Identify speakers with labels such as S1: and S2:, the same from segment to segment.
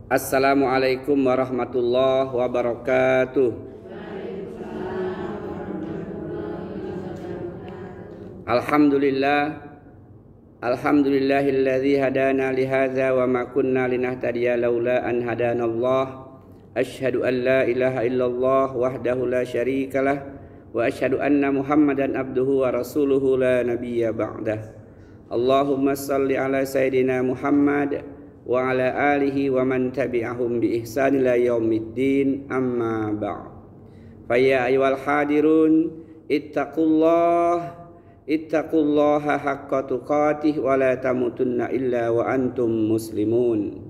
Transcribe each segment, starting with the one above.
S1: Assalamualaikum warahmatullahi wabarakatuh. Alhamdulillahilladzi hadana lihadza wa ma kunna linahtadiya laula an hadanallah. Asyhadu an la ilaha illallah wahdahu la syarikalah wa asyhadu anna Muhammadan abduhu wa rasuluhu la nabiyya ba'dah. Allahumma shalli ala sayyidina Muhammad wa ala alihi wa man tabi'ahum bi ihsan ila yaumiddin, amma ba'd. Fa ya ayyuhal hadirun ittaqullaha haqqa tuqatih wa la tamutunna illa wa antum muslimun.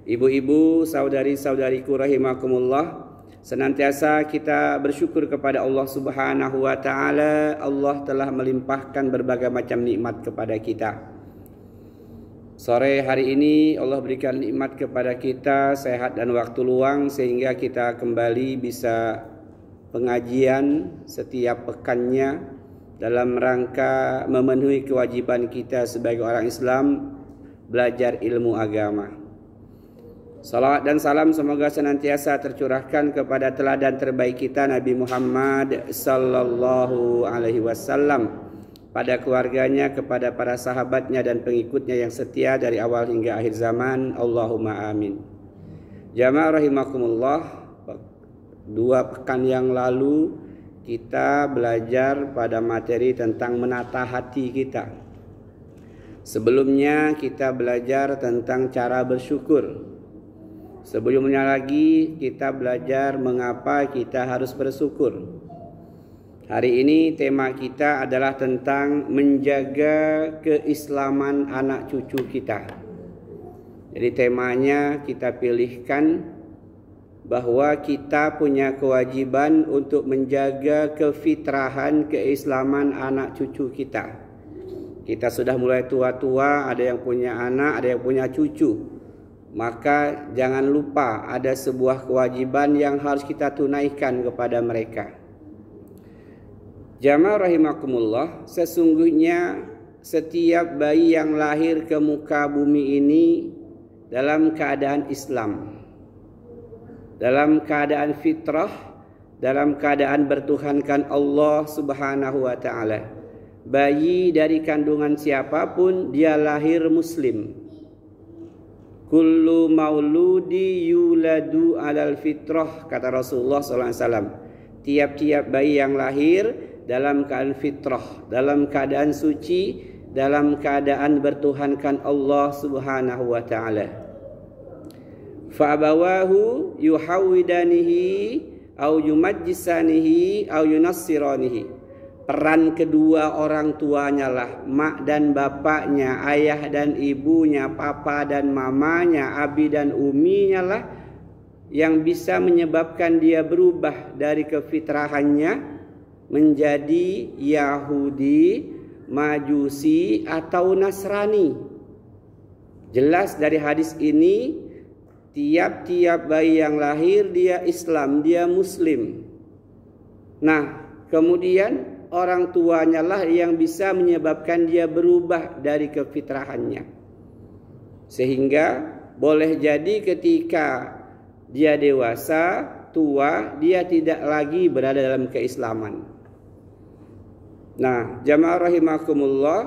S1: Ibu-ibu, saudari-saudariku rahimakumullah, senantiasa kita bersyukur kepada Allah Subhanahu wa taala. Allah telah melimpahkan berbagai macam nikmat kepada kita. Sore hari ini Allah berikan nikmat kepada kita, sehat dan waktu luang, sehingga kita kembali bisa pengajian setiap pekannya dalam rangka memenuhi kewajiban kita sebagai orang Islam, belajar ilmu agama. Salawat dan salam semoga senantiasa tercurahkan kepada teladan terbaik kita, Nabi Muhammad sallallahu alaihi wasallam, pada keluarganya, kepada para sahabatnya dan pengikutnya yang setia dari awal hingga akhir zaman. Allahumma amin. Jamaah rahimakumullah, 2 pekan yang lalu kita belajar pada materi tentang menata hati kita. Sebelumnya kita belajar tentang cara bersyukur. Sebelumnya lagi kita belajar mengapa kita harus bersyukur. Hari ini tema kita adalah tentang menjaga keislaman anak cucu kita. Jadi temanya kita pilihkan bahwa kita punya kewajiban untuk menjaga kefitrahan keislaman anak cucu kita. Kita sudah mulai tua-tua, ada yang punya anak, ada yang punya cucu. Maka jangan lupa ada sebuah kewajiban yang harus kita tunaikan kepada mereka. Jamaah rahimakumullah, sesungguhnya setiap bayi yang lahir ke muka bumi ini dalam keadaan Islam, dalam keadaan fitrah, dalam keadaan bertuhankan Allah Subhanahu wa taala. Bayi dari kandungan siapapun dia lahir muslim. Kullu mauludi yuladu alal fitrah, kata Rasulullah SAW. Tiap-tiap bayi yang lahir dalam keadaan fitrah, dalam keadaan suci, dalam keadaan bertuhankan Allah Subhanahu wa taala. Fa abawahu yuhawidanihi au yumajjisanihi au yunassiranihi. Peran kedua orang tuanya lah, mak dan bapaknya, ayah dan ibunya, papa dan mamanya, abi dan uminya lah yang bisa menyebabkan dia berubah dari kefitrahannya menjadi Yahudi, Majusi atau Nasrani. Jelas dari hadis ini, tiap-tiap bayi yang lahir dia Islam, dia Muslim. Nah, kemudian orang tuanya lah yang bisa menyebabkan dia berubah dari kefitrahannya. Sehingga boleh jadi ketika dia dewasa, tua, dia tidak lagi berada dalam keislaman. Nah, jamaah rahimakumullah,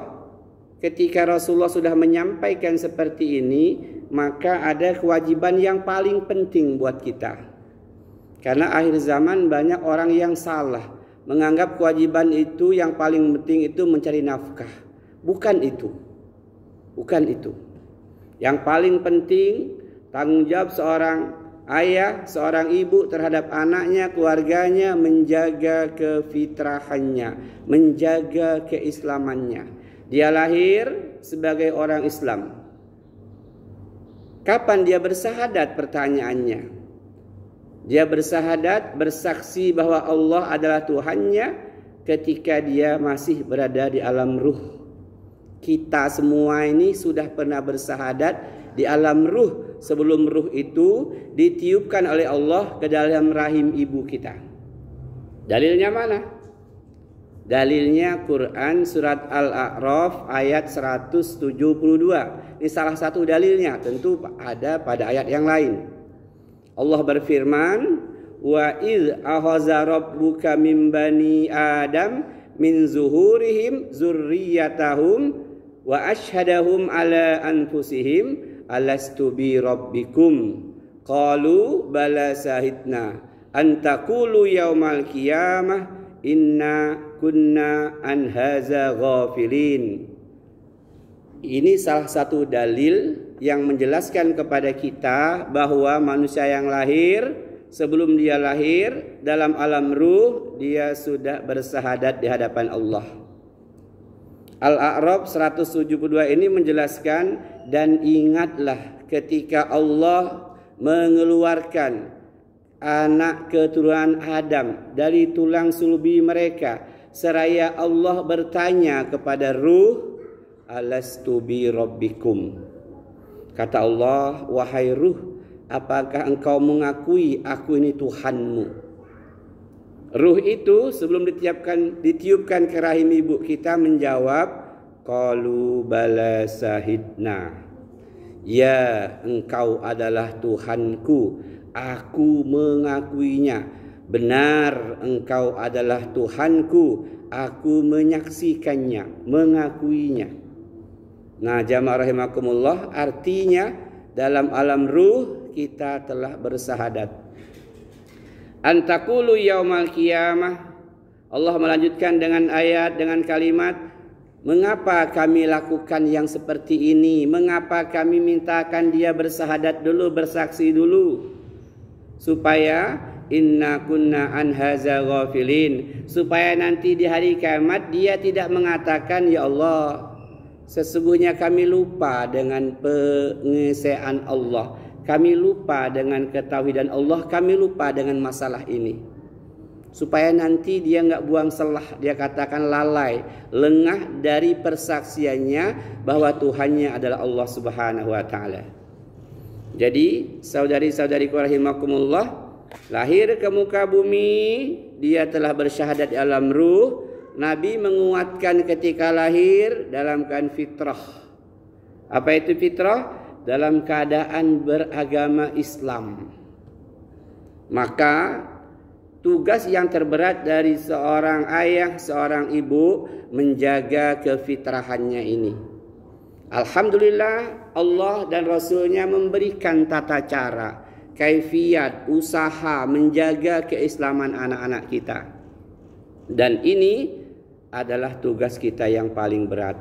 S1: ketika Rasulullah sudah menyampaikan seperti ini, maka ada kewajiban yang paling penting buat kita. Karena akhir zaman banyak orang yang salah, menganggap kewajiban itu yang paling penting itu mencari nafkah. Bukan itu. Bukan itu. Yang paling penting tanggung jawab seorang ayah, seorang ibu terhadap anaknya, keluarganya, menjaga kefitrahannya, menjaga keislamannya. Dia lahir sebagai orang Islam. Kapan dia bersahadat? Pertanyaannya. Dia bersahadat, bersaksi bahwa Allah adalah Tuhannya ketika dia masih berada di alam ruh. Kita semua ini sudah pernah bersahadat di alam ruh sebelum ruh itu ditiupkan oleh Allah ke dalam rahim ibu kita. Dalilnya mana? Dalilnya Quran surat Al-A'raf ayat 172. Ini salah satu dalilnya, tentu ada pada ayat yang lain. Allah berfirman, wa idh akhadha rabbuka min bani Adam min zuhurihim zurriyatahum wa ashhadahum ala anfusihim alastu bi rabbikum qalu bala sahidna an taqulu yaumal qiyamah inna kunna an hadza ghafilin. Ini salah satu dalil yang menjelaskan kepada kita bahwa manusia yang lahir, sebelum dia lahir dalam alam ruh, dia sudah bersahadat di hadapan Allah. Al-A'raf 172 ini menjelaskan, dan ingatlah ketika Allah mengeluarkan anak keturunan Adam dari tulang sulbi mereka, seraya Allah bertanya kepada ruh, alastu bi rabbikum. Kata Allah, wahai ruh, apakah engkau mengakui aku ini Tuhanmu? Ruh itu sebelum ditiupkan ke rahim ibu kita menjawab, qalu bala sahidna. Ya, engkau adalah Tuhanku, aku mengakuinya. Benar, engkau adalah Tuhanku, aku menyaksikannya, mengakuinya. Nah, jamaah rahimakumullah, artinya dalam alam ruh kita telah bersahadat. Antakulu yaumal qiyamah. Allah melanjutkan dengan ayat, dengan kalimat, mengapa kami lakukan yang seperti ini? Mengapa kami mintakan dia bersahadat dulu, bersaksi dulu? Supaya inna kunna an hadza ghafilin, supaya nanti di hari kiamat dia tidak mengatakan, ya Allah, sesungguhnya kami lupa dengan pengesaan Allah, kami lupa dengan ketauhidan Allah, kami lupa dengan masalah ini. Supaya nanti dia nggak buang selah, dia katakan lalai, lengah dari persaksiannya bahwa Tuhannya adalah Allah Subhanahu wa taala. Jadi saudari-saudariku rahimakumullah, lahir ke muka bumi, dia telah bersyahadat di alam ruh. Nabi menguatkan ketika lahir dalam keadaan fitrah. Apa itu fitrah? Dalam keadaan beragama Islam. Maka tugas yang terberat dari seorang ayah, seorang ibu, menjaga kefitrahannya ini. Alhamdulillah, Allah dan Rasulnya memberikan tata cara, kaifiat, usaha menjaga keislaman anak-anak kita. Dan ini adalah tugas kita yang paling berat.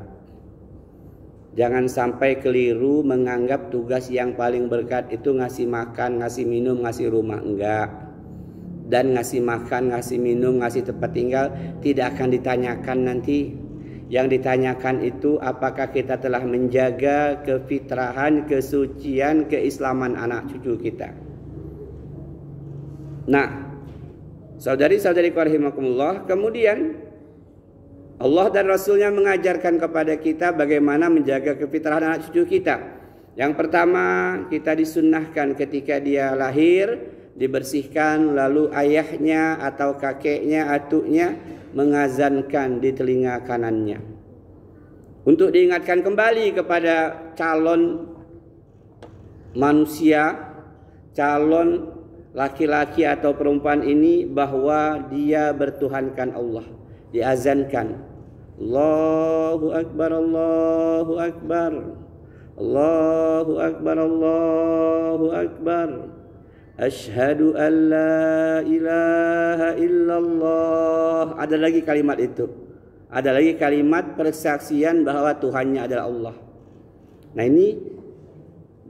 S1: Jangan sampai keliru menganggap tugas yang paling berat itu ngasih makan, ngasih minum, ngasih rumah. Enggak. Dan ngasih makan, ngasih minum, ngasih tempat tinggal tidak akan ditanyakan nanti. Yang ditanyakan itu apakah kita telah menjaga kefitrahan, kesucian, keislaman anak cucu kita. Nah, saudari-saudariku rahimakumullah, kemudian Allah dan Rasulnya mengajarkan kepada kita bagaimana menjaga kefitrahan anak cucu kita. Yang pertama, kita disunnahkan ketika dia lahir, dibersihkan, lalu ayahnya atau kakeknya, atuknya mengazankan di telinga kanannya. Untuk diingatkan kembali kepada calon manusia, calon laki-laki atau perempuan ini bahwa dia bertuhankan Allah. Diazankan, Allahu Akbar, Allahu Akbar, Allahu Akbar, Allahu Akbar, Asyhadu an la ilaha illallah. Ada lagi kalimat itu, ada lagi kalimat persaksian bahwa Tuhannya adalah Allah. Nah, ini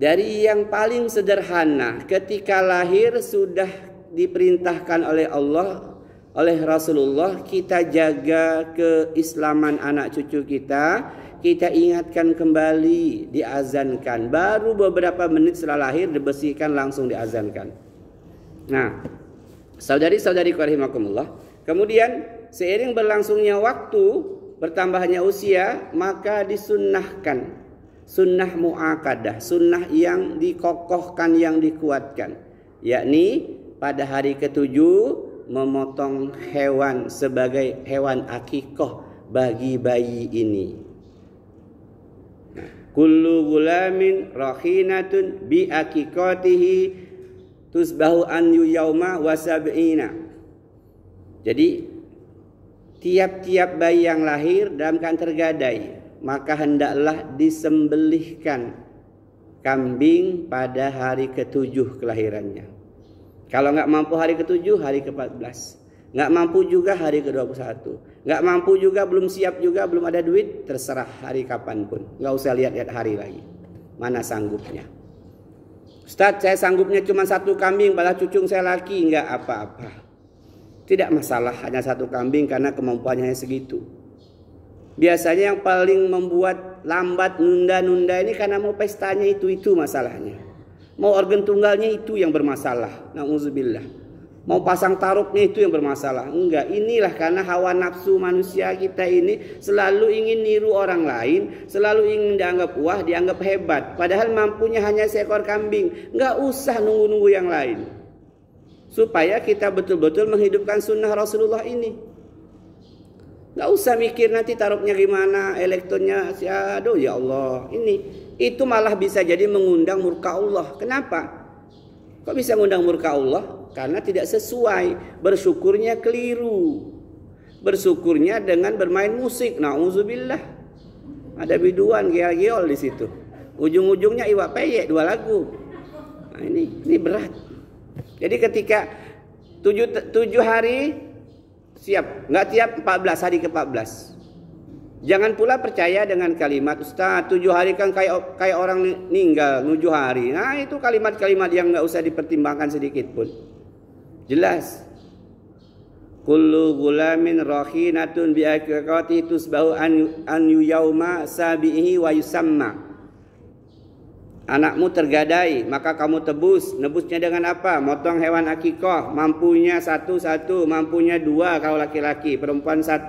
S1: dari yang paling sederhana, ketika lahir sudah diperintahkan oleh Allah, oleh Rasulullah, kita jaga keislaman anak cucu kita, kita ingatkan kembali, diazankan. Baru beberapa menit setelah lahir dibersihkan, langsung diazankan. Nah, saudari-saudariku rahimakumullah, kemudian seiring berlangsungnya waktu, bertambahnya usia, maka disunnahkan sunnah mu'akadah, sunnah yang dikokohkan, yang dikuatkan, yakni pada hari ke-7 memotong hewan sebagai hewan akikah bagi bayi ini. Kullu gulamin rakhinatun bi akikatihi tusbahu an yauma wa sab'ina. Jadi tiap-tiap bayi yang lahir dalam keadaan tergadai, maka hendaklah disembelihkan kambing pada hari ke-7 kelahirannya. Kalau nggak mampu hari ke-7, hari ke-14. Nggak mampu juga hari ke-21. Nggak mampu juga, belum siap juga, belum ada duit, terserah hari kapanpun. Nggak usah lihat-lihat hari lagi. Mana sanggupnya. Ustaz, saya sanggupnya cuma 1 kambing, malah cucung saya laki. Nggak apa-apa. Tidak masalah hanya 1 kambing karena kemampuannya hanya segitu. Biasanya yang paling membuat lambat, nunda-nunda ini karena mau pestanya itu masalahnya. Mau organ tunggalnya itu yang bermasalah. Na'udzubillah. Mau pasang taruknya itu yang bermasalah. Enggak, inilah karena hawa nafsu manusia kita ini selalu ingin niru orang lain, selalu ingin dianggap wah, dianggap hebat. Padahal mampunya hanya seekor kambing. Enggak usah nunggu-nunggu yang lain. Supaya kita betul-betul menghidupkan sunnah Rasulullah ini. Enggak usah mikir nanti taruknya gimana, elektronnya, aduh ya Allah. Itu malah bisa jadi mengundang murka Allah. Kenapa? Kok bisa mengundang murka Allah? Karena tidak sesuai, bersyukurnya keliru. Bersyukurnya dengan bermain musik. Na'udzubillah. Ada biduan geol-geol di situ. Ujung-ujungnya iwak peyek 2 lagu. Nah, ini berat. Jadi ketika 7 hari siap, nggak tiap 14 hari ke-14. Jangan pula percaya dengan kalimat Ustaz 7 hari kan kayak orang meninggal 7 hari. Nah itu kalimat-kalimat yang nggak usah dipertimbangkan sedikit pun. Jelas. Kullu gulamin rakhinatun bi akikati tusbahu an yauma sabihi wa yusamma. Anakmu tergadai, maka kamu tebus. Nebusnya dengan apa? Motong hewan akikah. Mampunya 1, mampunya 2 kalau laki-laki, perempuan 1.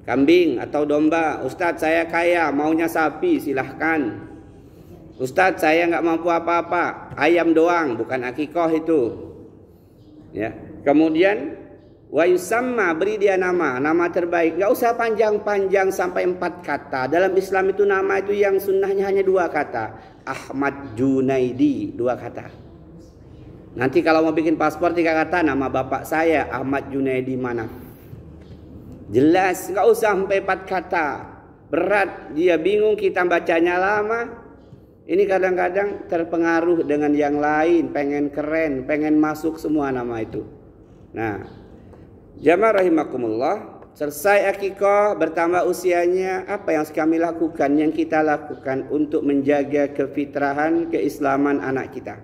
S1: Kambing atau domba. Ustadz saya kaya, maunya sapi, silahkan. Ustadz saya nggak mampu apa-apa, ayam doang, bukan akikah itu. Ya. Kemudian wa yusamma, beri dia nama terbaik. Nggak usah panjang-panjang sampai 4 kata. Dalam Islam itu nama itu yang sunnahnya hanya 2 kata. Ahmad Junaidi, 2 kata. Nanti kalau mau bikin paspor 3 kata, nama bapak saya Ahmad Junaidi mana? Jelas, nggak usah sampai 4 kata. Berat, dia bingung, kita bacanya lama. Ini kadang-kadang terpengaruh dengan yang lain, pengen keren, pengen masuk semua nama itu. Nah, jamaah rahimakumullah, selesai akikah, bertambah usianya, apa yang kami lakukan, yang kita lakukan untuk menjaga kefitrahan, keislaman anak kita.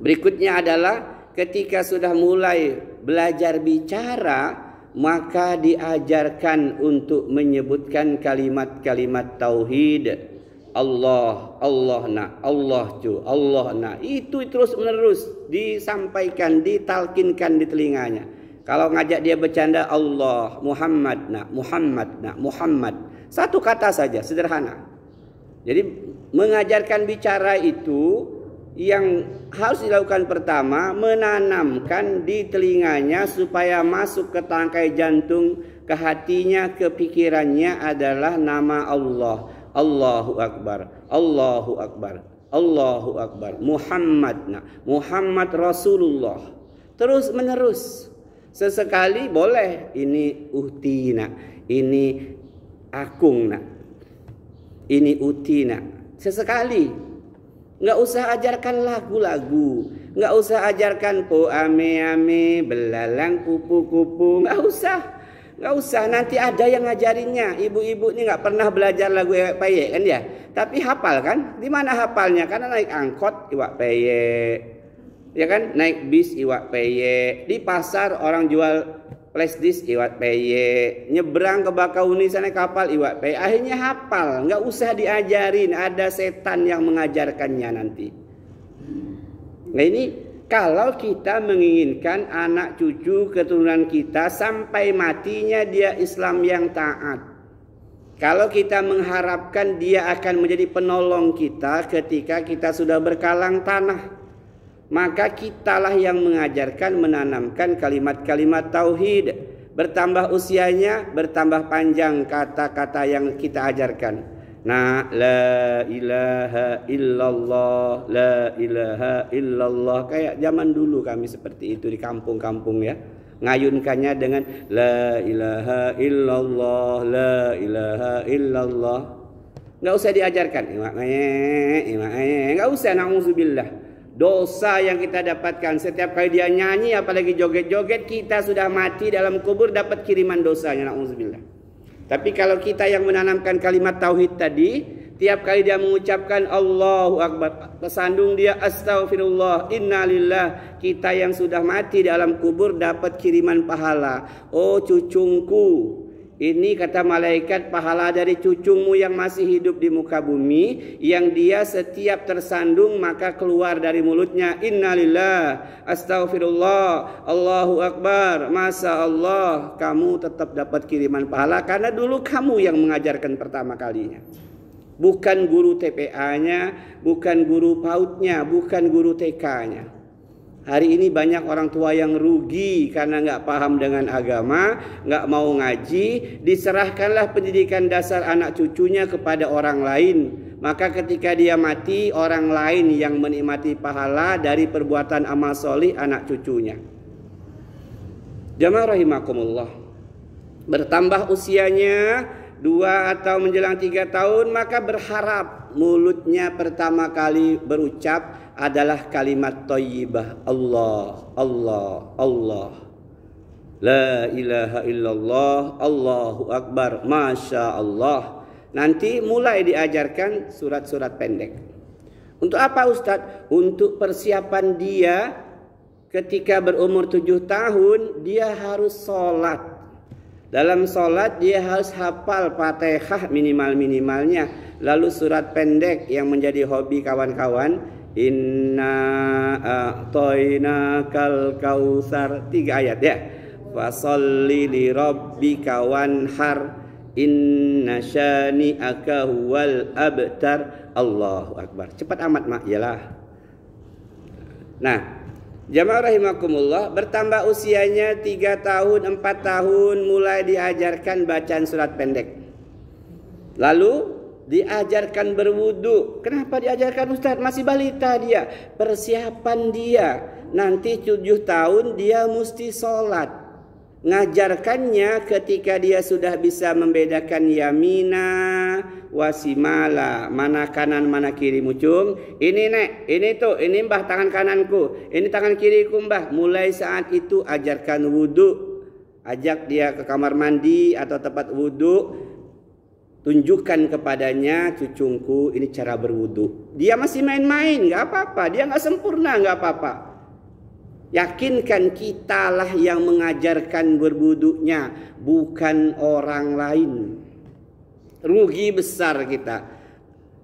S1: Berikutnya adalah ketika sudah mulai belajar bicara, maka diajarkan untuk menyebutkan kalimat-kalimat tauhid. Allah, Allah nak, Allah cu, Allah nak. Itu terus menerus disampaikan, ditalkinkan di telinganya. Kalau ngajak dia bercanda, Allah, Muhammad nak, Muhammad nak, Muhammad. 1 kata saja, sederhana. Jadi mengajarkan bicara itu yang harus dilakukan pertama, menanamkan di telinganya supaya masuk ke tangkai jantung, ke hatinya, ke pikirannya adalah nama Allah. Allahu Akbar, Allahu Akbar, Allahu Akbar, Muhammad nak, Muhammad Rasulullah. Terus menerus. Sesekali boleh, ini uhti nak, ini akung nak, ini uti nak. Sesekali. Nggak usah ajarkan lagu-lagu, nggak usah ajarkan po ame-ame, belalang kupu-kupu, nggak usah. Nggak usah, nanti ada yang ngajarinnya. Ibu-ibu ini nggak pernah belajar lagu iwak peyek kan ya, tapi hafal kan? Di mana hafalnya? Karena naik angkot iwak peyek, ya kan? Naik bis iwak peyek, di pasar orang jual flash disk iwak peyek, nyebrang ke Bakauni sana kapal iwak peyek. Akhirnya hafal, nggak usah diajarin. Ada setan yang mengajarkannya nanti. Nah ini kalau kita menginginkan anak cucu keturunan kita sampai matinya dia Islam yang taat. Kalau kita mengharapkan dia akan menjadi penolong kita ketika kita sudah berkalang tanah, maka kitalah yang mengajarkan, menanamkan kalimat-kalimat tauhid. Bertambah usianya, bertambah panjang kata-kata yang kita ajarkan. Nah, la ilaha illallah, la ilaha illallah. Kayak zaman dulu kami seperti itu di kampung-kampung ya. Ngayunkannya dengan la ilaha illallah, la ilaha illallah. Enggak usah diajarkan. Enggak usah, na'udzubillah. Dosa yang kita dapatkan setiap kali dia nyanyi, apalagi joget-joget, kita sudah mati dalam kubur dapat kiriman dosanya, na'udzubillah. Tapi kalau kita yang menanamkan kalimat tauhid tadi, tiap kali dia mengucapkan Allahu Akbar, tersandung dia astaghfirullah, innalillah, kita yang sudah mati dalam kubur dapat kiriman pahala. Oh cucungku, ini kata malaikat pahala dari cucumu yang masih hidup di muka bumi, yang dia setiap tersandung maka keluar dari mulutnya innalillah, astaghfirullah, Allahu Akbar, Masya Allah. Kamu tetap dapat kiriman pahala karena dulu kamu yang mengajarkan pertama kalinya. Bukan guru TPA-nya, bukan guru PAUD-nya, bukan guru TK-nya. Hari ini banyak orang tua yang rugi karena nggak paham dengan agama, nggak mau ngaji, diserahkanlah pendidikan dasar anak cucunya kepada orang lain. Maka ketika dia mati, orang lain yang menikmati pahala dari perbuatan amal solih anak cucunya. Jamaah rahimakumullah. Bertambah usianya 2 atau menjelang 3 tahun, maka berharap mulutnya pertama kali berucap adalah kalimat thayyibah, Allah, Allah, Allah, la ilaha illallah, Allahu Akbar, Masya Allah. Nanti mulai diajarkan surat-surat pendek. Untuk apa Ustadz? Untuk persiapan dia ketika berumur 7 tahun, dia harus sholat. Dalam sholat dia harus hafal Fatihah minimal-minimalnya. Lalu surat pendek yang menjadi hobi kawan-kawan, inna a'toinakal kausar, 3 ayat ya. Fasolli li rabbika wanhar, inna syani'aka huwal abtar. Allahu Akbar. Cepat amat mak, yalah. Nah, jamaah rahimakumullah, bertambah usianya 3 tahun, 4 tahun mulai diajarkan bacaan surat pendek. Lalu diajarkan berwudu. Kenapa diajarkan Ustaz? Masih balita dia. Persiapan dia. Nanti 7 tahun dia mesti sholat. Ngajarkannya ketika dia sudah bisa membedakan yamina wasimala, mana kanan mana kiri mucung. Ini nek, ini tuh, ini mbah tangan kananku, ini tangan kiriku mbah. Mulai saat itu ajarkan wudu. Ajak dia ke kamar mandi atau tempat wudu. Tunjukkan kepadanya, cucungku, ini cara berwudu. Dia masih main-main, nggak apa-apa. Dia nggak sempurna, nggak apa-apa. Yakinkan kitalah yang mengajarkan berwudunya, bukan orang lain. Rugi besar kita.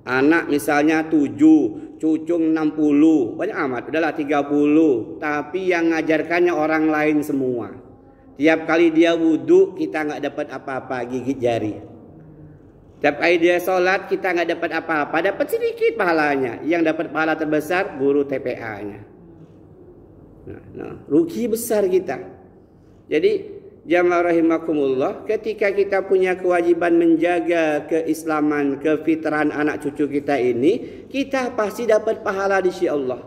S1: Anak misalnya 7, cucung 60, banyak amat, udahlah 30. Tapi yang ngajarkannya orang lain semua. Tiap kali dia wudu, kita nggak dapat apa-apa, gigit jari. Tiap kali dia sholat, kita nggak dapat apa-apa, dapat sedikit pahalanya. Yang dapat pahala terbesar guru TPA-nya. Nah, rugi besar kita. Jadi jamaah rahimakumullah, ketika kita punya kewajiban menjaga keislaman, kefitrahan anak cucu kita ini, kita pasti dapat pahala di sisi Allah.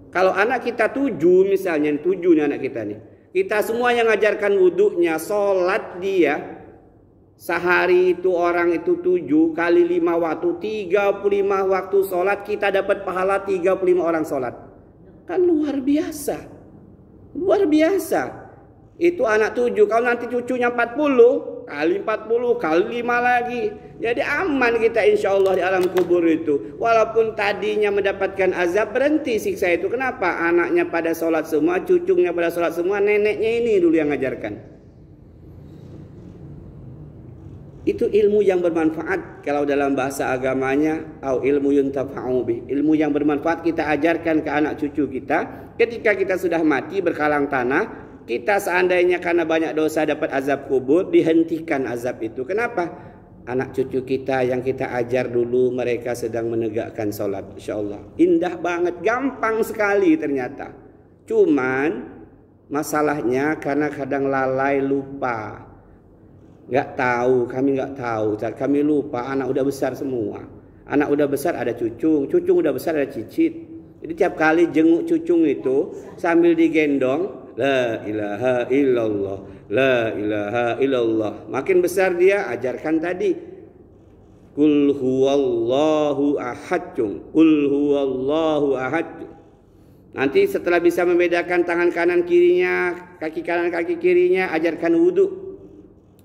S1: Kalau anak kita 7 misalnya, 7 nih anak kita nih, kita semua yang ngajarkan wudunya, sholat dia, sehari itu orang itu 7 kali 5 waktu, 35 waktu sholat, kita dapat pahala 35 orang sholat. Kan luar biasa. Luar biasa. Itu anak 7. Kalau nanti cucunya 40, kali 40, kali 5 lagi. Jadi aman kita insya Allah di alam kubur itu. Walaupun tadinya mendapatkan azab, berhenti siksa itu. Kenapa? Anaknya pada sholat semua, cucunya pada sholat semua, neneknya ini dulu yang ngajarkan. Itu ilmu yang bermanfaat kalau dalam bahasa agamanya au ilmu yuntafa'u bih. Ilmu yang bermanfaat kita ajarkan ke anak cucu kita. Ketika kita sudah mati berkalang tanah, kita seandainya karena banyak dosa dapat azab kubur, dihentikan azab itu. Kenapa? anak cucu kita yang kita ajar dulu mereka sedang menegakkan sholat. InsyaAllah indah banget, gampang sekali ternyata. Cuman masalahnya karena kadang lalai, lupa, nggak tahu, kami nggak tahu, kami lupa. Anak udah besar semua, anak udah besar ada cucung, cucung udah besar ada cicit. Jadi tiap kali jenguk cucung itu sambil digendong, la ilaha illallah, la ilaha illallah. Makin besar dia, ajarkan tadi Qul huwallahu ahad, Qul huwallahu ahad. Nanti setelah bisa membedakan tangan kanan kirinya, kaki kanan kaki kirinya, ajarkan wudhu.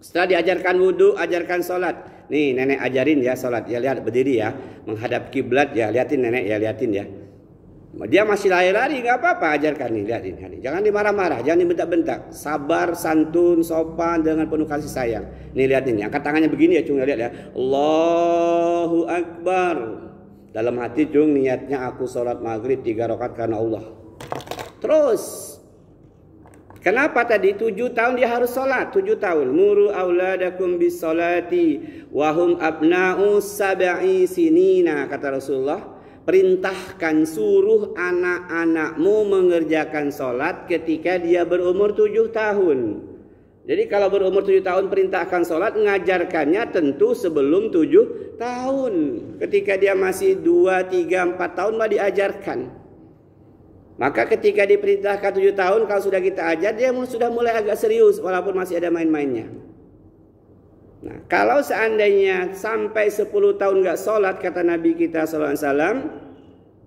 S1: Setelah diajarkan wudhu, ajarkan sholat. Nih nenek ajarin ya sholat. Ya lihat berdiri ya, menghadap kiblat ya, liatin nenek ya, liatin ya. Dia masih lari-lari, nggak apa-apa, ajarkan nih, liatin. Jangan dimarah-marah, jangan dibentak-bentak. Sabar, santun, sopan dengan penuh kasih sayang. Nih liatin, angkat tangannya begini ya, cung, lihat ya. Allahu Akbar. Dalam hati cung, niatnya aku sholat maghrib 3 rakaat karena Allah. Terus kenapa tadi 7 tahun dia harus sholat? 7 tahun. Muru auladakum bis sholati wahum abna'u sab'i sinina, kata Rasulullah. Perintahkan, suruh anak-anakmu mengerjakan sholat ketika dia berumur 7 tahun. Jadi kalau berumur 7 tahun perintahkan sholat, mengajarkannya tentu sebelum 7 tahun. Ketika dia masih 2, 3, 4 tahun malah diajarkan. Maka ketika diperintahkan 7 tahun, kalau sudah kita ajar, dia sudah mulai agak serius walaupun masih ada main-mainnya. Nah, kalau seandainya sampai 10 tahun nggak sholat, kata Nabi kita SAW,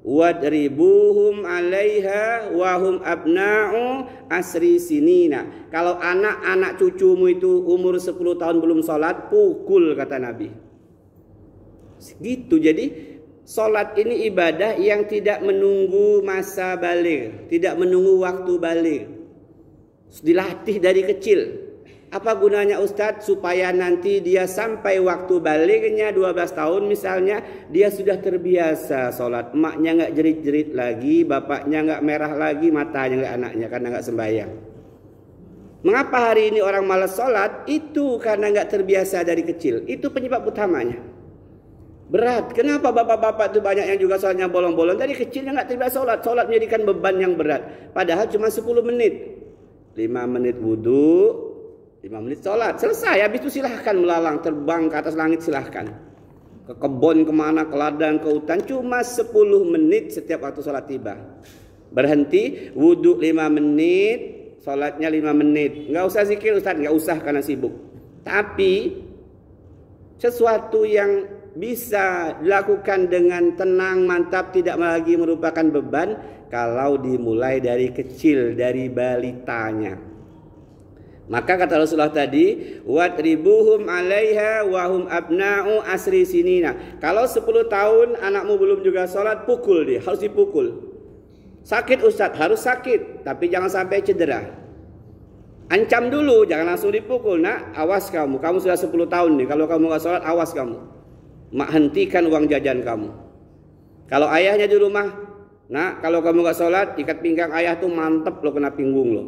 S1: wadribuhum alaiha wahum abna'u asri sinina. Kalau anak-anak cucumu itu umur 10 tahun belum sholat, pukul, kata Nabi. Gitu. Jadi sholat ini ibadah yang tidak menunggu masa baligh, tidak menunggu waktu baligh. Dilatih dari kecil. Apa gunanya Ustadz? Supaya nanti dia sampai waktu balighnya 12 tahun misalnya, dia sudah terbiasa sholat. Emaknya nggak jerit-jerit lagi, bapaknya nggak merah lagi matanya nggak anaknya karena nggak sembahyang. Mengapa hari ini orang malas sholat? Itu karena nggak terbiasa dari kecil. Itu penyebab utamanya. Berat. Kenapa bapak-bapak itu banyak yang juga sholatnya bolong-bolong? Dari kecilnya nggak terbiasa sholat. Sholat menjadikan beban yang berat. Padahal cuma 10 menit. 5 menit wudhu, 5 menit sholat, selesai. Habis itu silahkan melalang, terbang ke atas langit, silahkan. Ke kebun kemana, ke ladang, ke hutan. Cuma 10 menit setiap waktu sholat tiba. Berhenti, wudhu 5 menit, sholatnya 5 menit. Nggak usah zikir Ustaz, nggak usah karena sibuk. Tapi sesuatu yang bisa dilakukan dengan tenang, mantap, tidak lagi merupakan beban kalau dimulai dari kecil, dari balitanya. Maka kata Rasulullah tadi, wadribuhum alaiha wahum abna'u asri sinina. Kalau 10 tahun anakmu belum juga sholat, pukul dia, harus dipukul. Sakit Ustadz, harus sakit, tapi jangan sampai cedera. Ancam dulu, jangan langsung dipukul. Nak, awas kamu sudah 10 tahun nih, kalau kamu gak sholat, awas kamu. Mak hentikan uang jajan kamu. Kalau ayahnya di rumah, nak, kalau kamu gak sholat, ikat pinggang ayah tuh mantep lo, kena pinggung lo.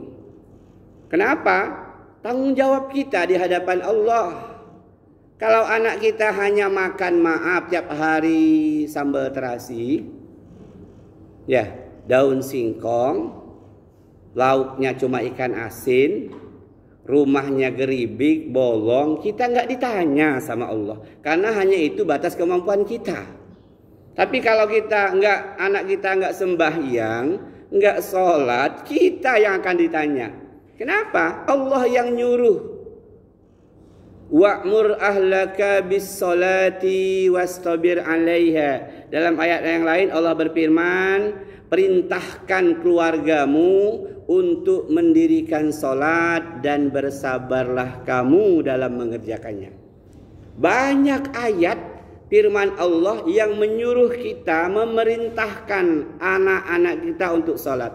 S1: Kenapa? Tanggung jawab kita di hadapan Allah. Kalau anak kita hanya makan maaf tiap hari sambal terasi, ya, daun singkong, lauknya cuma ikan asin, rumahnya geribik, bolong, kita nggak ditanya sama Allah. Karena hanya itu batas kemampuan kita. Tapi kalau kita anak kita nggak sembahyang, nggak sholat, kita yang akan ditanya. Kenapa? Allah yang nyuruh. Wa'mur ahlaka bis salati wastabir 'alaiha. Dalam ayat yang lain Allah berfirman, perintahkan keluargamu untuk mendirikan salat dan bersabarlah kamu dalam mengerjakannya. Banyak ayat firman Allah yang menyuruh kita, memerintahkan anak-anak kita untuk salat.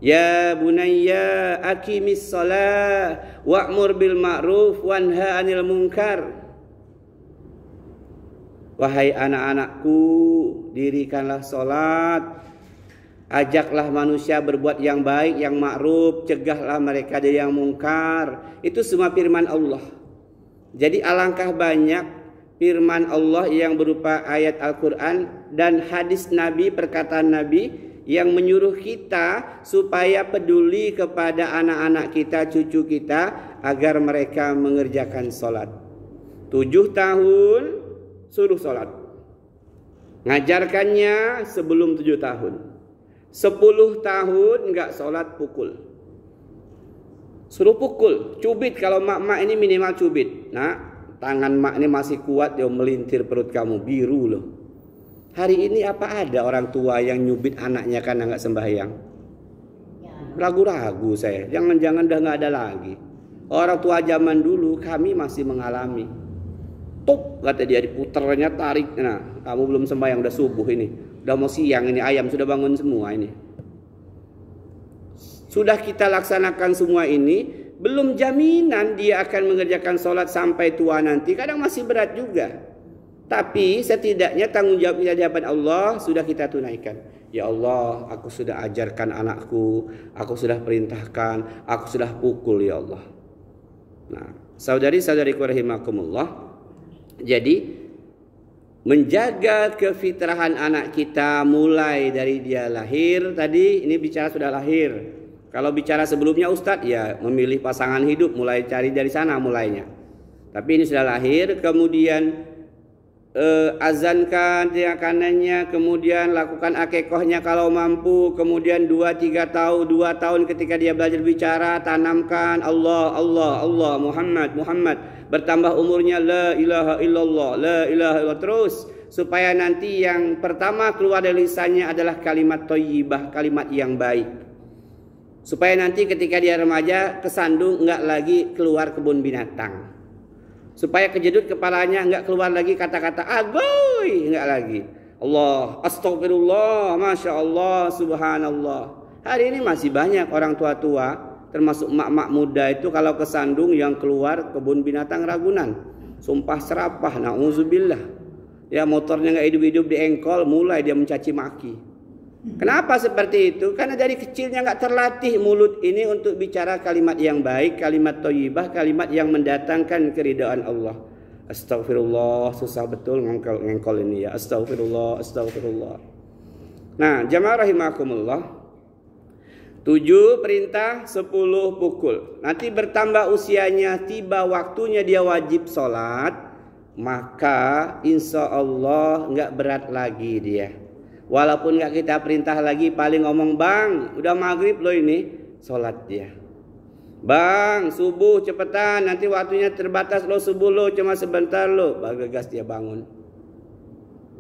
S1: Ya bunayya aqimis shalah wa'mur bil ma'ruf wanha 'anil munkar. Wahai anak-anakku, dirikanlah salat, ajaklah manusia berbuat yang baik, yang ma'ruf, cegahlah mereka dari yang mungkar. Itu semua firman Allah. Jadi alangkah banyak firman Allah yang berupa ayat Al-Quran dan hadis Nabi, perkataan Nabi yang menyuruh kita supaya peduli kepada anak-anak kita, cucu kita, agar mereka mengerjakan sholat. 7 tahun suruh sholat. Ngajarkannya sebelum 7 tahun. 10 tahun enggak sholat, pukul. Suruh pukul, cubit. Kalau mak-mak ini minimal cubit. Nah, tangan mak ini masih kuat, dia melintir perut kamu, biru loh. Hari ini apa ada orang tua yang nyubit anaknya karena nggak sembahyang? Ragu-ragu saya, jangan-jangan udah nggak ada lagi. Orang tua zaman dulu kami masih mengalami. Tuk, kata dia, diputernya, tarik. Nah, kamu belum sembahyang, udah subuh ini, udah mau siang ini, ayam sudah bangun semua ini. Sudah kita laksanakan semua ini, belum jaminan dia akan mengerjakan sholat sampai tua nanti. Kadang masih berat juga. Tapi setidaknya tanggung jawab kita di hadapan Allah sudah kita tunaikan. Ya Allah, aku sudah ajarkan anakku, aku sudah perintahkan, aku sudah pukul ya Allah. Nah, saudari-saudariku rahimakumullah. Jadi menjaga kefitrahan anak kita mulai dari dia lahir. Tadi ini bicara sudah lahir. Kalau bicara sebelumnya Ustadz, ya memilih pasangan hidup, mulai cari dari sana mulainya. Tapi ini sudah lahir, kemudian azankan dia kanannya, kemudian lakukan akikohnya kalau mampu, kemudian 2-3 tahun, 2 tahun ketika dia belajar bicara, tanamkan Allah, Allah, Allah, Muhammad, Muhammad. Bertambah umurnya la ilaha illallah, la ilaha illallah, terus supaya nanti yang pertama keluar dari lisannya adalah kalimat thayyibah, kalimat yang baik. Supaya nanti ketika dia remaja kesandung enggak lagi keluar kebun binatang. Supaya kejedut kepalanya enggak keluar lagi kata-kata agoy, enggak lagi. Allah, astagfirullah, masya Allah, subhanallah. Hari ini masih banyak orang tua-tua, termasuk mak-mak muda itu kalau kesandung yang keluar kebun binatang Ragunan. Sumpah serapah, na'udzubillah. Ya motornya enggak hidup-hidup di engkol, mulai dia mencaci maki. Kenapa seperti itu? Karena dari kecilnya nggak terlatih mulut ini untuk bicara kalimat yang baik, kalimat thayyibah, kalimat yang mendatangkan keridhaan Allah. Astagfirullah, susah betul ngengkol ini ya. Astagfirullah, astagfirullah. Nah, jamaah rahimakumullah. 7 perintah, 10 pukul. Nanti bertambah usianya, tiba waktunya dia wajib sholat, maka insya Allah nggak berat lagi dia. Walaupun nggak kita perintah lagi, paling ngomong, bang udah maghrib loh ini, sholat dia. Bang subuh cepetan, nanti waktunya terbatas loh, subuh loh cuma sebentar loh, bergegas dia bangun.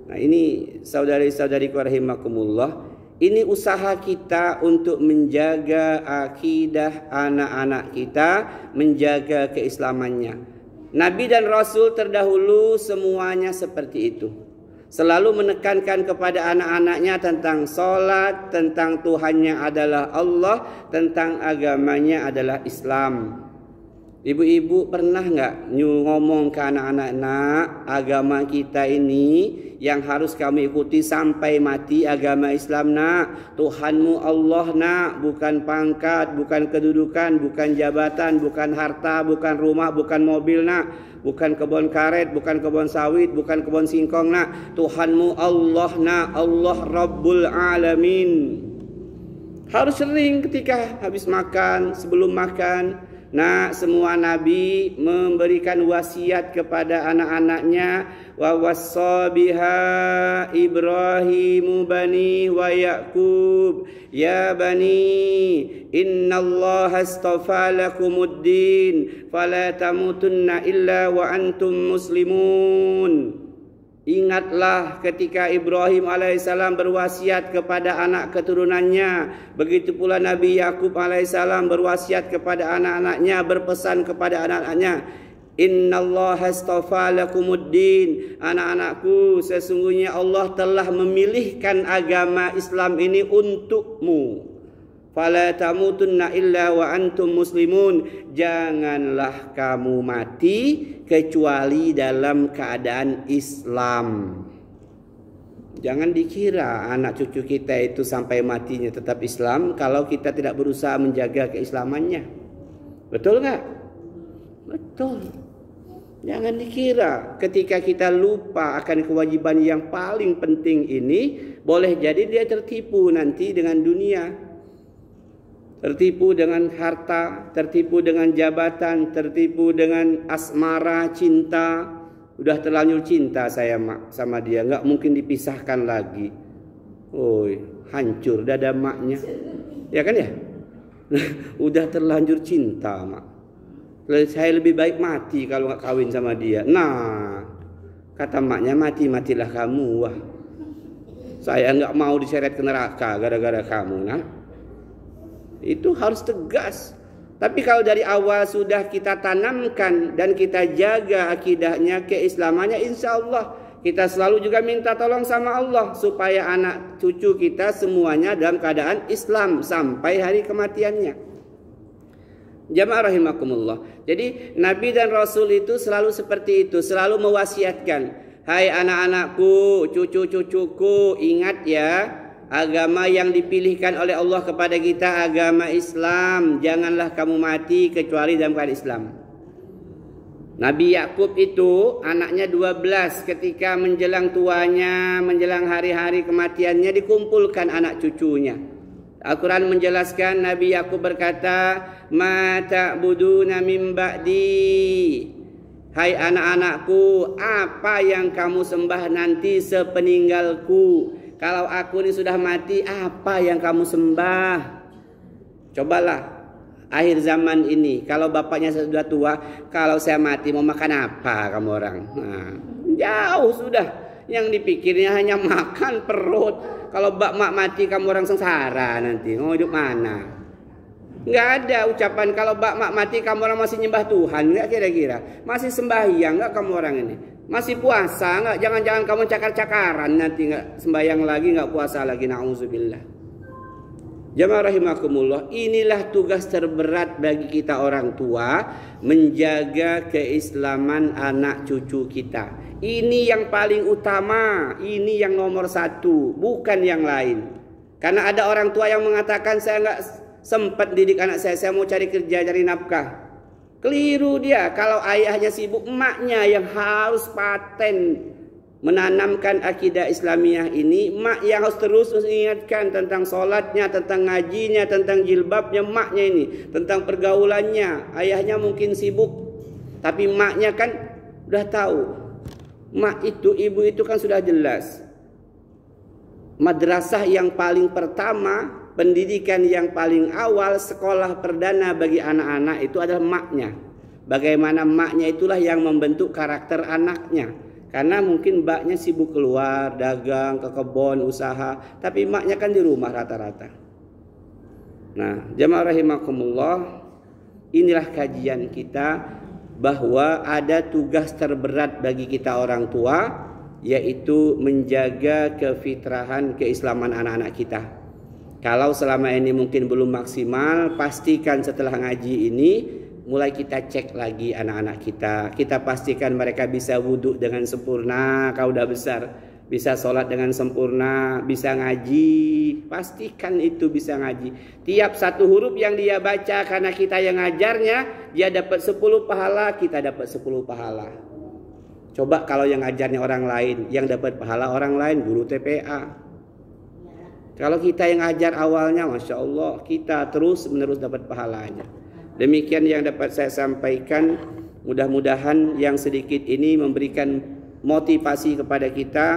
S1: Nah ini saudari-saudariku rahimakumullah, ini usaha kita untuk menjaga akidah anak-anak kita, menjaga keislamannya. Nabi dan Rasul terdahulu semuanya seperti itu. Selalu menekankan kepada anak-anaknya tentang sholat, tentang Tuhannya adalah Allah, tentang agamanya adalah Islam. Ibu-ibu pernah nggak ngomong ke anak-anak, nak, agama kita ini yang harus kamu ikuti sampai mati, agama Islam nak. Tuhanmu Allah nak, bukan pangkat, bukan kedudukan, bukan jabatan, bukan harta, bukan rumah, bukan mobil nak, bukan kebun karet, bukan kebun sawit, bukan kebun singkong nak. Tuhanmu Allah nak, Allah Rabbul Alamin. Harus sering ketika habis makan, sebelum makan. Nah, semua nabi memberikan wasiat kepada anak-anaknya, wa wassa biha Ibrahimu bani wa Yaqub ya bani innallaha astafa lakumuddin fala tamutunna illa wa antum muslimun. Ingatlah ketika Ibrahim alaihissalam berwasiat kepada anak keturunannya. Begitu pula Nabi Yakub alaihissalam berwasiat kepada anak-anaknya, berpesan kepada anak-anaknya, innallaha astafa lakumuddin, anak-anakku, sesungguhnya Allah telah memilihkan agama Islam ini untukmu. Fala tamutunna illa wa antum muslimun, janganlah kamu mati kecuali dalam keadaan Islam. Jangan dikira anak cucu kita itu sampai matinya tetap Islam kalau kita tidak berusaha menjaga keislamannya. Betul nggak? Betul. Jangan dikira ketika kita lupa akan kewajiban yang paling penting ini, boleh jadi dia tertipu nanti dengan dunia. Tertipu dengan harta, tertipu dengan jabatan, tertipu dengan asmara, cinta. Udah terlanjur cinta saya sama dia, nggak mungkin dipisahkan lagi. Oi, hancur dada maknya. Ya kan ya? Udah terlanjur cinta mak. Saya lebih baik mati kalau nggak kawin sama dia. Nah, kata maknya, matilah kamu. Wah, saya nggak mau diseret ke neraka gara-gara kamu. Nah, itu harus tegas. Tapi kalau dari awal sudah kita tanamkan dan kita jaga akidahnya, keislamannya, insya Allah kita selalu juga minta tolong sama Allah supaya anak cucu kita semuanya dalam keadaan Islam sampai hari kematiannya. Jamaah rahimakumullah. Jadi Nabi dan Rasul itu selalu seperti itu, selalu mewasiatkan, hai anak-anakku, cucu-cucuku, ingat ya, agama yang dipilihkan oleh Allah kepada kita agama Islam. Janganlah kamu mati kecuali dalam keadaan Islam. Nabi Yakub itu anaknya 12, ketika menjelang tuanya, menjelang hari-hari kematiannya, dikumpulkan anak cucunya. Al-Quran menjelaskan, Nabi Yakub berkata, ma ta'buduna min ba'di. Hai anak-anakku, apa yang kamu sembah nanti sepeninggalku? Kalau aku ini sudah mati, apa yang kamu sembah? Cobalah akhir zaman ini, kalau bapaknya sudah tua, kalau saya mati mau makan apa kamu orang? Nah, jauh sudah, yang dipikirnya hanya makan perut. Kalau mak mati kamu orang sengsara nanti, mau hidup mana? Nggak ada ucapan kalau mak mati kamu orang masih nyembah Tuhan, nggak kira-kira? Masih sembahyang nggak kamu orang ini? Masih puasa nggak? Jangan-jangan kamu cakar-cakaran nanti nggak sembahyang lagi, nggak puasa lagi, na'udzubillah. Jamaah rahimakumullah, inilah tugas terberat bagi kita orang tua, menjaga keislaman anak cucu kita. Ini yang paling utama, ini yang nomor satu, bukan yang lain. Karena ada orang tua yang mengatakan, saya nggak sempat didik anak saya mau cari kerja, cari nafkah. Keliru dia. Kalau ayahnya sibuk, emaknya yang harus paten menanamkan akidah Islamiyah ini. Emak yang harus terus mengingatkan tentang sholatnya, tentang ngajinya, tentang jilbabnya emaknya ini, tentang pergaulannya. Ayahnya mungkin sibuk, tapi emaknya kan udah tahu. Mak itu, ibu itu kan sudah jelas. Madrasah yang paling pertama, pendidikan yang paling awal, sekolah perdana bagi anak-anak itu adalah maknya. Bagaimana maknya itulah yang membentuk karakter anaknya. Karena mungkin mbaknya sibuk keluar, dagang, ke kebun, usaha. Tapi maknya kan di rumah rata-rata. Nah, jamaah rahimakumullah, inilah kajian kita, bahwa ada tugas terberat bagi kita orang tua, yaitu menjaga kefitrahan keislaman anak-anak kita. Kalau selama ini mungkin belum maksimal, pastikan setelah ngaji ini mulai kita cek lagi anak-anak kita. Kita pastikan mereka bisa wudhu dengan sempurna, kalau udah besar, bisa sholat dengan sempurna, bisa ngaji. Pastikan itu bisa ngaji. Tiap satu huruf yang dia baca karena kita yang ngajarnya, dia dapat 10 pahala, kita dapat 10 pahala. Coba kalau yang ngajarnya orang lain, yang dapat pahala orang lain, guru TPA. Kalau kita yang ngajar awalnya, Masya Allah, kita terus menerus dapat pahalanya. Demikian yang dapat saya sampaikan. Mudah-mudahan yang sedikit ini memberikan motivasi kepada kita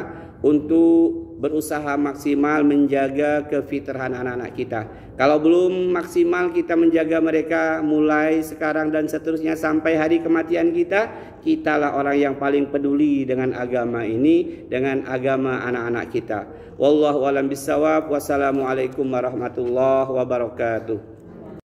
S1: untuk berusaha maksimal menjaga kefitrahan anak-anak kita. Kalau belum maksimal kita menjaga mereka mulai sekarang dan seterusnya sampai hari kematian kita, kitalah orang yang paling peduli dengan agama ini, dengan agama anak-anak kita. Wallahu a'lam bishawab. Wassalamualaikum warahmatullahi wabarakatuh.